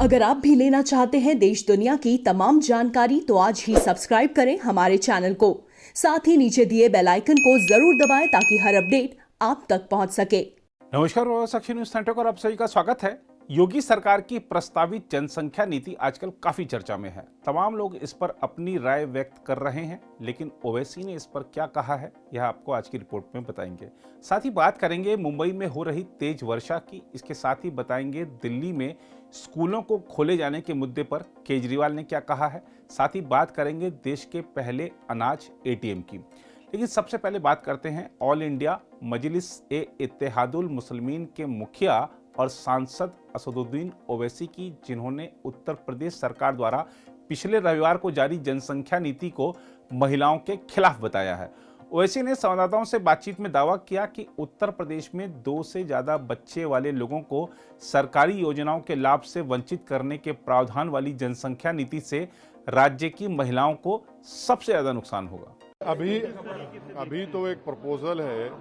अगर आप भी लेना चाहते हैं देश दुनिया की तमाम जानकारी तो आज ही सब्सक्राइब करें हमारे चैनल को। साथ ही नीचे दिए बेल आइकन को जरूर दबाएं ताकि हर अपडेट आप तक पहुंच सके। नमस्कार, साक्षी न्यूज नेटवर्क और आप सभी का स्वागत है। योगी सरकार की प्रस्तावित जनसंख्या नीति आजकल काफी चर्चा में है। तमाम लोग इस पर अपनी राय व्यक्त कर रहे हैं, लेकिन ओवैसी ने इस पर क्या कहा है यह आपको आज की रिपोर्ट में बताएंगे। साथ ही बात करेंगे मुंबई में हो रही तेज वर्षा की। इसके साथ ही बताएंगे दिल्ली में स्कूलों को खोले जाने के मुद्दे पर केजरीवाल ने क्या कहा है। साथ ही बात करेंगे देश के पहले अनाज एटीएम की। लेकिन सबसे पहले बात करते हैं ऑल इंडिया मजलिस ए इत्तेहादुल मुस्लिमीन के मुखिया और सांसद असदुद्दीन ओवैसी की, जिन्होंने उत्तर प्रदेश सरकार द्वारा पिछले रविवार को जारी जनसंख्या नीति को महिलाओं के खिलाफ बताया है। ओवैसी ने संवाददाताओं से बातचीत में दावा किया कि उत्तर प्रदेश में 2 से ज्यादा बच्चे वाले लोगों को सरकारी योजनाओं के लाभ से वंचित करने के प्रावधान वाली जनसंख्या नीति से राज्य की महिलाओं को सबसे ज्यादा नुकसान होगा। अभी तो एक प्रपोजल है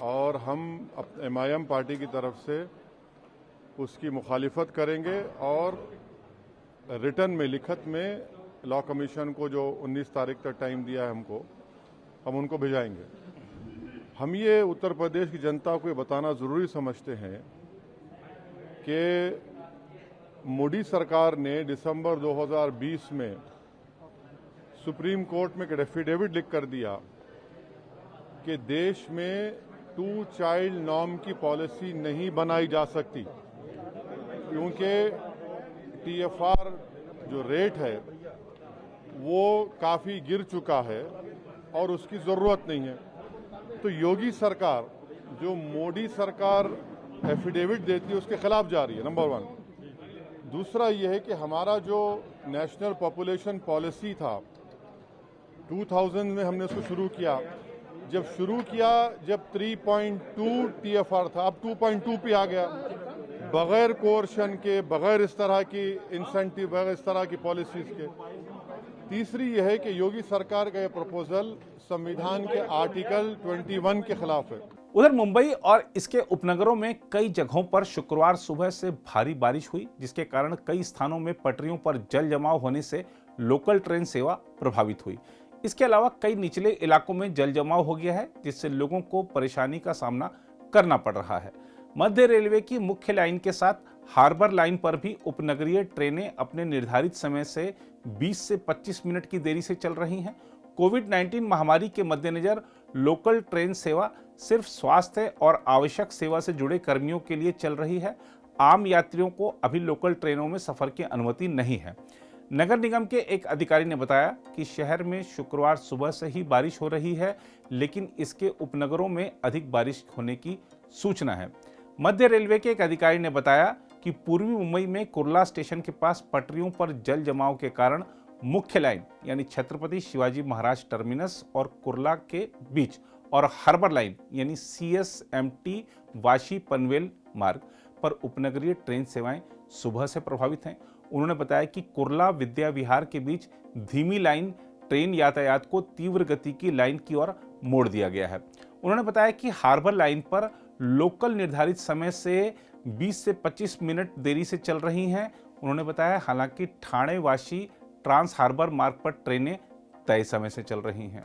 और हम MIM पार्टी की तरफ से उसकी मुखालिफत करेंगे और रिटर्न में, लिखत में लॉ कमीशन को जो 19 तारीख तक टाइम दिया है हमको, हम उनको भिजाएंगे। हम ये उत्तर प्रदेश की जनता को ये बताना ज़रूरी समझते हैं कि मोदी सरकार ने दिसंबर 2020 में सुप्रीम कोर्ट में एक एफिडेविट लिख कर दिया कि देश में 2 चाइल्ड नॉर्म की पॉलिसी नहीं बनाई जा सकती, क्योंकि TFR जो रेट है वो काफ़ी गिर चुका है और उसकी ज़रूरत नहीं है। तो योगी सरकार, जो मोदी सरकार एफिडेविट देती है, उसके खिलाफ जा रही है, नंबर 1। दूसरा ये है कि हमारा जो नेशनल पॉपुलेशन पॉलिसी था 2000 में हमने उसको शुरू किया। जब 3.2 TFR था, अब 2.2 पे आ गया, बगैर कोर्शन के, बगैर इस तरह की इंसेंटिव, बगैर इस तरह की पॉलिसीज के। तीसरी यह है कि योगी सरकार का यह प्रपोजल संविधान के आर्टिकल 21 के खिलाफ है। उधर मुंबई और इसके उपनगरों में कई जगहों पर शुक्रवार सुबह से भारी बारिश हुई, जिसके कारण कई स्थानों में पटरियों पर जल जमाव होने से लोकल ट्रेन सेवा प्रभावित हुई। इसके अलावा कई निचले इलाकों में जल जमाव हो गया है, जिससे लोगों को परेशानी का सामना करना पड़ रहा है। मध्य रेलवे की मुख्य लाइन के साथ हार्बर लाइन पर भी उपनगरीय ट्रेनें अपने निर्धारित समय से 20 से 25 मिनट की देरी से चल रही हैं। कोविड-19 महामारी के मद्देनजर लोकल ट्रेन सेवा सिर्फ स्वास्थ्य और आवश्यक सेवा से जुड़े कर्मियों के लिए चल रही है। आम यात्रियों को अभी लोकल ट्रेनों में सफर की अनुमति नहीं है। नगर निगम के एक अधिकारी ने बताया कि शहर में शुक्रवार सुबह से ही बारिश हो रही है, लेकिन इसके उपनगरों में अधिक बारिश होने की सूचना है। मध्य रेलवे के एक अधिकारी ने बताया कि पूर्वी मुंबई में कुर्ला स्टेशन के पास पटरियों पर जल जमाव के कारण मुख्य लाइन यानी छत्रपति शिवाजी महाराज टर्मिनस और कुर्ला के बीच और हार्बर लाइन यानी CSMT वाशी पनवेल मार्ग पर उपनगरीय ट्रेन सेवाएं सुबह से प्रभावित हैं। उन्होंने बताया कि कुर्ला विद्या विहार के बीच धीमी लाइन ट्रेन यातायात को तीव्र गति की लाइन की ओर मोड़ दिया गया है। उन्होंने बताया कि हार्बर लाइन पर लोकल निर्धारित समय से 20 से 25 मिनट देरी से चल रही हैं। उन्होंने बताया हालांकि ठाणे वाशी ट्रांस हार्बर मार्ग पर ट्रेनें तय समय से चल रही हैं।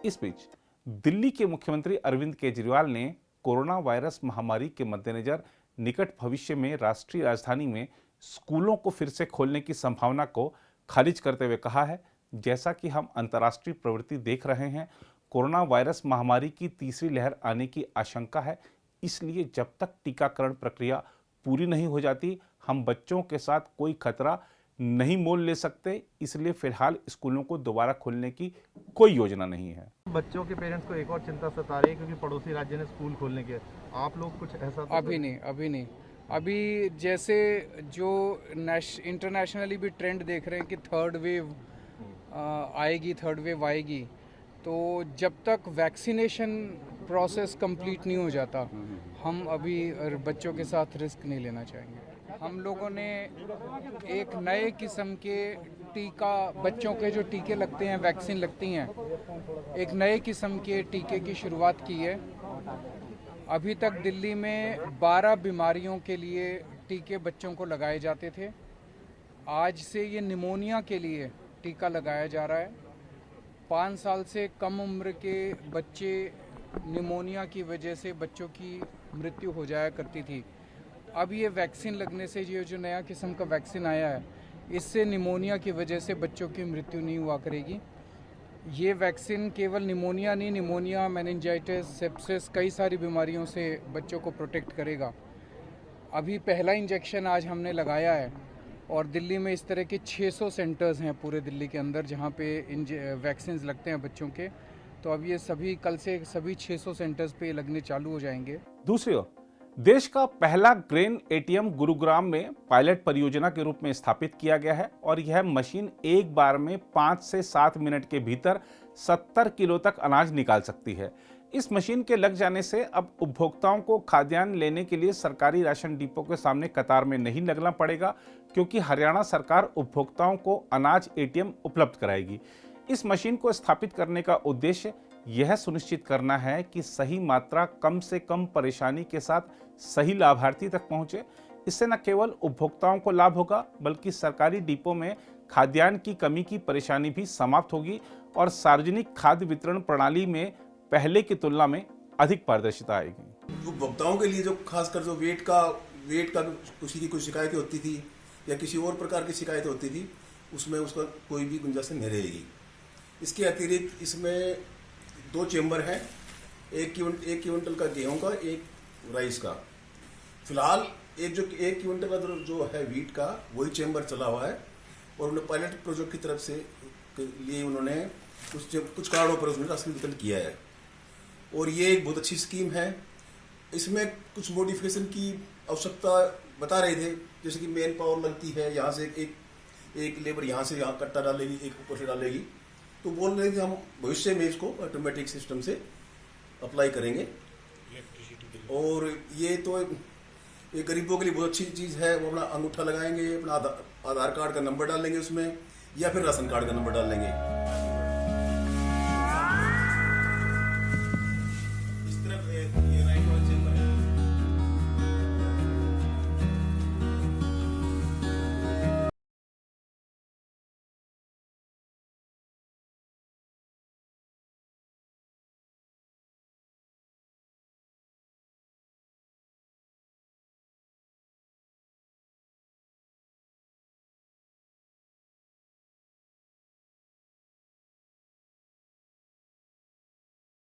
इस बीच दिल्ली के मुख्यमंत्री अरविंद केजरीवाल ने कोरोना वायरस महामारी के मद्देनजर निकट भविष्य में राष्ट्रीय राजधानी में स्कूलों को फिर से खोलने की संभावना को खारिज करते हुए कहा है, जैसा कि हम अंतर्राष्ट्रीय प्रवृत्ति देख रहे हैं, कोरोना वायरस महामारी की तीसरी लहर आने की आशंका है। इसलिए जब तक टीकाकरण प्रक्रिया पूरी नहीं हो जाती, हम बच्चों के साथ कोई खतरा नहीं मोल ले सकते। इसलिए फिलहाल स्कूलों को दोबारा खोलने की कोई योजना नहीं है। बच्चों के पेरेंट्स को एक और चिंता सता रही है क्योंकि पड़ोसी राज्य ने स्कूल खोलने के, आप लोग कुछ ऐसा तो अभी नहीं। अभी जैसे जो इंटरनेशनली भी ट्रेंड देख रहे हैं कि थर्ड वेव आएगी, तो जब तक वैक्सीनेशन प्रोसेस कंप्लीट नहीं हो जाता, हम अभी बच्चों के साथ रिस्क नहीं लेना चाहेंगे। हम लोगों ने एक नए किस्म के टीका, बच्चों के जो टीके लगते हैं, वैक्सीन लगती हैं, एक नए किस्म के टीके की शुरुआत की है। अभी तक दिल्ली में 12 बीमारियों के लिए टीके बच्चों को लगाए जाते थे। आज से ये निमोनिया के लिए टीका लगाया जा रहा है। 5 साल से कम उम्र के बच्चे निमोनिया की वजह से बच्चों की मृत्यु हो जाया करती थी। अब ये वैक्सीन लगने से ये जो नया किस्म का वैक्सीन आया है, इससे निमोनिया की वजह से बच्चों की मृत्यु नहीं हुआ करेगी। ये वैक्सीन केवल निमोनिया नहीं, निमोनिया, मेनिंजाइटिस, सेप्सिस, कई सारी बीमारियों से बच्चों को प्रोटेक्ट करेगा। अभी पहला इंजेक्शन आज हमने लगाया है और दिल्ली में इस तरह के 600 सेंटर्स हैं पूरे दिल्ली के अंदर जहाँ पे वैक्सीन लगते हैं बच्चों के। तो अब ये सभी कल से सभी 600 सेंटर्स पे लगने चालू हो जाएंगे। दूसरी ओर देश का पहला ग्रेन एटीएम गुरुग्राम में पायलट परियोजना के रूप में स्थापित किया गया है और यह मशीन एक बार में 5 से 7 मिनट के भीतर 70 किलो तक अनाज निकाल सकती है। इस मशीन के लग जाने से अब उपभोक्ताओं को खाद्यान्न लेने के लिए सरकारी राशन डिपो के सामने कतार में नहीं लगना पड़ेगा, क्योंकि हरियाणा सरकार उपभोक्ताओं को अनाज एटीएम उपलब्ध कराएगी। इस मशीन को स्थापित करने का उद्देश्य यह सुनिश्चित करना है कि सही मात्रा कम से कम परेशानी के साथ सही लाभार्थी तक पहुंचे। इससे न केवल उपभोक्ताओं को लाभ होगा, बल्कि सरकारी डिपो में खाद्यान्न की कमी की परेशानी भी समाप्त होगी और सार्वजनिक खाद्य वितरण प्रणाली में पहले की तुलना में अधिक पारदर्शिता आएगी। उपभोक्ताओं के लिए जो खासकर जो वेट का किसी की कोई शिकायतें होती थी या किसी और प्रकार की शिकायतें होती थी, उसमें उसका कोई भी गुंजाइश नहीं रहेगी। इसके अतिरिक्त इसमें 2 चेंबर हैं, एक क्विंटल का गेहूं का, एक राइस का। फिलहाल एक क्विंटल का जो है वीट का वही चेंबर चला हुआ है और उन्होंने पायलट प्रोजेक्ट की तरफ से लिए उन्होंने कुछ कारणों पर उसने राशन वितरण किया है और ये एक बहुत अच्छी स्कीम है। इसमें कुछ मॉडिफिकेशन की आवश्यकता बता रहे थे, जैसे कि मेन पावर लगती है, यहाँ से एक लेबर यहाँ से यहाँ कट्टा डालेगी, एक ऊपर से डालेगी। तो बोल रहे थे हम भविष्य में इसको ऑटोमेटिक सिस्टम से अप्लाई करेंगे और ये तो ये गरीबों के लिए बहुत अच्छी चीज़ है। वो अपना अंगूठा लगाएंगे, अपना आधार कार्ड का नंबर डालेंगे उसमें या फिर राशन कार्ड का नंबर डालेंगे।